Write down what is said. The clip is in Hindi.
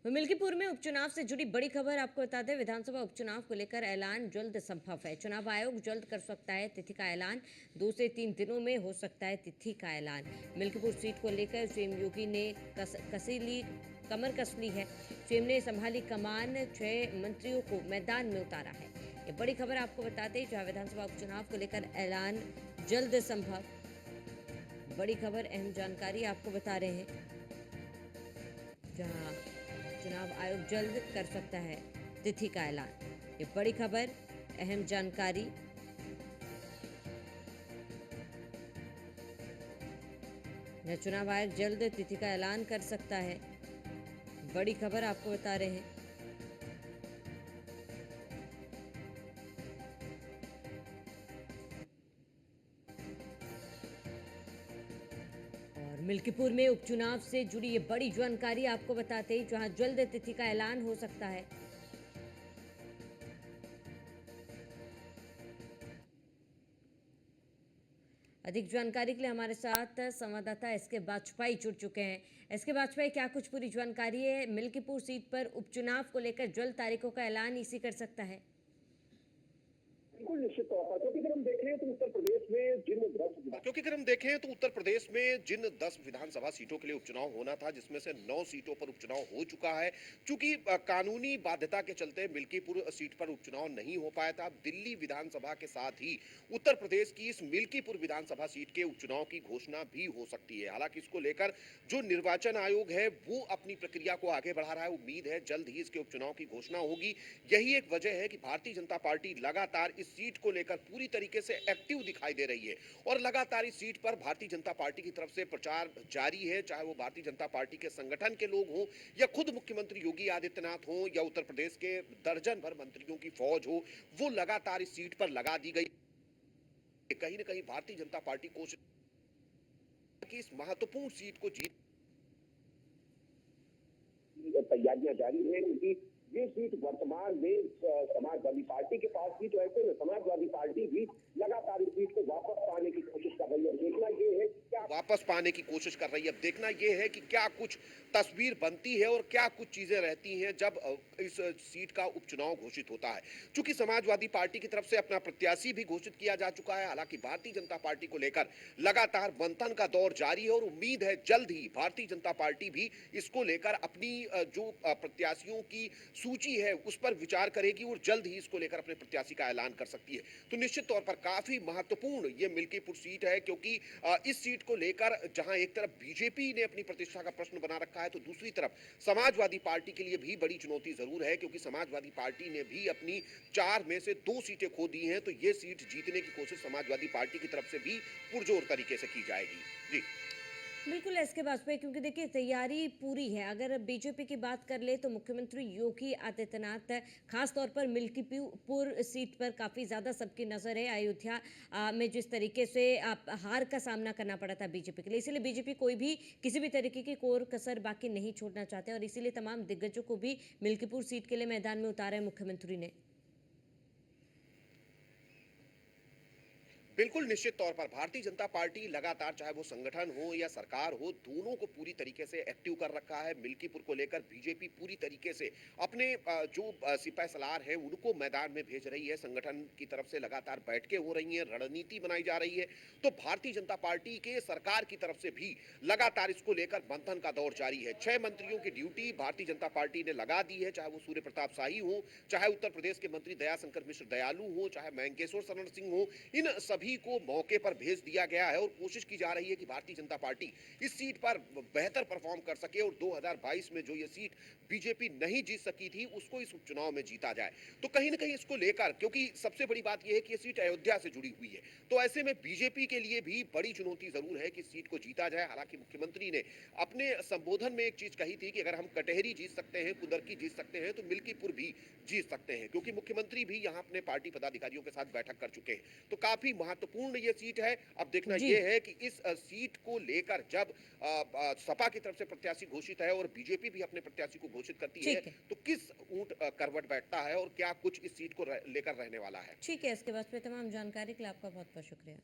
मिल्कीपुर में उपचुनाव से जुड़ी बड़ी खबर आपको बता दें। विधानसभा उपचुनाव को लेकर ऐलान जल्द संभव है। चुनाव आयोग जल्द कर सकता है तिथि का ऐलान। 2 से 3 दिनों में हो सकता है तिथि का ऐलान। मिल्कीपुर सीट को लेकर सीएम योगी ने कमर कस ली है। सीएम ने संभाली कमान, 6 मंत्रियों को मैदान में उतारा है। ये बड़ी खबर आपको बता दें, जहां विधानसभा उपचुनाव को लेकर ऐलान जल्द संभव। बड़ी खबर, अहम जानकारी आपको बता रहे हैं, जहां चुनाव आयोग जल्द कर सकता है तिथि का ऐलान। ये बड़ी खबर, अहम जानकारी। चुनाव आयोग जल्द तिथि का ऐलान कर सकता है, बड़ी खबर आपको बता रहे हैं। और मिल्कीपुर में उपचुनाव से जुड़ी ये बड़ी जानकारी आपको बताते हैं, जहां जल्द तिथि का ऐलान हो सकता है। अधिक जानकारी के लिए हमारे साथ संवाददाता एसके बाजपेयी जुड़ चुके हैं। एसके बाजपेयी, क्या कुछ पूरी जानकारी है? मिल्कीपुर सीट पर उपचुनाव को लेकर जल्द तारीखों का ऐलान इसी कर सकता है? बिल्कुल निश्चित तौर पर, क्योंकि अगर हम देखें तो उत्तर प्रदेश में जिन 10 विधानसभा सीटों के लिए उपचुनाव होना था, जिसमें से 9 सीटों पर उपचुनाव हो चुका है। चूंकि कानूनी बाध्यता के चलते मिल्कीपुर सीट पर उपचुनाव नहीं हो पाया था, दिल्ली विधानसभा के साथ ही उत्तर प्रदेश की इस मिल्कीपुर विधानसभा सीट के उपचुनाव की घोषणा भी हो सकती है। हालांकि इसको लेकर जो निर्वाचन आयोग है वो अपनी प्रक्रिया को आगे बढ़ा रहा है। उम्मीद है जल्द ही इसके उपचुनाव की घोषणा होगी। यही एक वजह है कि भारतीय जनता पार्टी लगातार इस सीट को लेकर पूरी तरीके से एक्टिव दिखाई दे रही है और लगातार इस सीट पर भारतीय जनता पार्टी की तरफ से प्रचार जारी है। चाहे वो भारतीय जनता पार्टी के संगठन के लोग हों या खुद मुख्यमंत्री योगी आदित्यनाथ हों या उत्तर प्रदेश के दर्जन भर मंत्रियों की फौज हो, वो लगातार इस सीट पर लगा दी गई। कहीं ना कहीं भारतीय जनता पार्टी कोशिश की इस महत्वपूर्ण सीट को जीत तैयारियां जारी है, क्योंकि ये सीट वर्तमान में समाजवादी पार्टी के पास थी। तो ऐसे में समाजवादी पार्टी भी लगातार इस सीट को वापस पाने की कोशिश कर रही है। देखना ये है क्या वापस पाने की कोशिश कर रही है। देखना ये है कि क्या कुछ तस्वीर बनती है और क्या कुछ चीजें रहती हैं जब इस सीट का उपचुनाव घोषित होता है। चूंकि समाजवादी पार्टी की तरफ से अपना प्रत्याशी भी घोषित किया जा चुका है। हालांकि भारतीय जनता पार्टी को लेकर लगातार मंथन का दौर जारी है और उम्मीद है जल्द ही भारतीय जनता पार्टी भी इसको लेकर अपनी जो प्रत्याशियों की सूची है उस पर विचार करेगी और जल्द ही इसको लेकर अपने प्रत्याशी का ऐलान कर सकती है। तो निश्चित तौर पर काफी महत्वपूर्ण ये मिल्कीपुर सीट है, क्योंकि इस सीट को लेकर जहां एक तरफ बीजेपी ने अपनी प्रतिष्ठा का प्रश्न बना रखा है, तो दूसरी तरफ समाजवादी पार्टी के लिए भी बड़ी चुनौती जरूर है, क्योंकि समाजवादी पार्टी ने भी अपनी 4 में से 2 सीटें खो दी हैं। तो ये सीट जीतने की कोशिश समाजवादी पार्टी की तरफ से भी पुरजोर तरीके से की जाएगी। जी बिल्कुल एसके बाजपेयी, क्योंकि देखिए तैयारी पूरी है। अगर बीजेपी की बात कर ले तो मुख्यमंत्री योगी आदित्यनाथ खास तौर पर मिल्कीपुर सीट पर काफ़ी ज़्यादा सबकी नज़र है। अयोध्या में जिस तरीके से हार का सामना करना पड़ा था बीजेपी के लिए, इसीलिए बीजेपी कोई भी किसी भी तरीके की कोर कसर बाकी नहीं छोड़ना चाहते और इसीलिए तमाम दिग्गजों को भी मिल्कीपुर सीट के लिए मैदान में उतारा है मुख्यमंत्री ने। बिल्कुल निश्चित तौर पर भारतीय जनता पार्टी लगातार, चाहे वो संगठन हो या सरकार हो, दोनों को पूरी तरीके से एक्टिव कर रखा है। मिल्कीपुर को लेकर बीजेपी पूरी तरीके से अपने जो सिपह सलार हैं उनको मैदान में भेज रही है। संगठन की तरफ से लगातार बैठकें हो रही हैं, रणनीति बनाई जा रही है। तो भारतीय जनता पार्टी के सरकार की तरफ से भी लगातार इसको लेकर मंथन का दौर जारी है। 6 मंत्रियों की ड्यूटी भारतीय जनता पार्टी ने लगा दी है, चाहे वो सूर्य प्रताप शाही हो, चाहे उत्तर प्रदेश के मंत्री दयाशंकर मिश्र दयालु हो, चाहे महेंकेश्वर शरण सिंह हो। इन सभी को मौके पर भेज दिया गया है और कोशिश की जा रही है कि भारतीय जनता पार्टी इस सीट पर बेहतर परफॉर्म कर सके और 2022 में जो ये सीट बीजेपी नहीं जीत सकी थी उसको इस उपचुनाव में जीता जाए। तो कहीं ना कहीं इसको लेकर, क्योंकि सबसे बड़ी बात यह है कि ये सीट अयोध्या से जुड़ी हुई है, तो ऐसे में बीजेपी के लिए भी बड़ी चुनौती जरूर है कि इस सीट को जीता जाए। हालांकि मुख्यमंत्री ने अपने संबोधन में एक चीज कही थी कि अगर हम कटहरी जीत सकते हैं, कुदरकी जीत सकते हैं, तो मिल्कीपुर भी जीत सकते हैं, क्योंकि मुख्यमंत्री भी यहां अपने पार्टी पदाधिकारियों के साथ बैठक कर चुके हैं। तो काफी महत्वपूर्ण ये सीट है। अब देखना यह है कि इस सीट को लेकर जब सपा की तरफ से प्रत्याशी घोषित है और बीजेपी भी अपने प्रत्याशी को घोषित करती है, तो किस ऊंट करवट बैठता है और क्या कुछ इस सीट को लेकर रहने वाला है। ठीक है, इसके बाद पे तमाम जानकारी के लिए आपका बहुत बहुत शुक्रिया।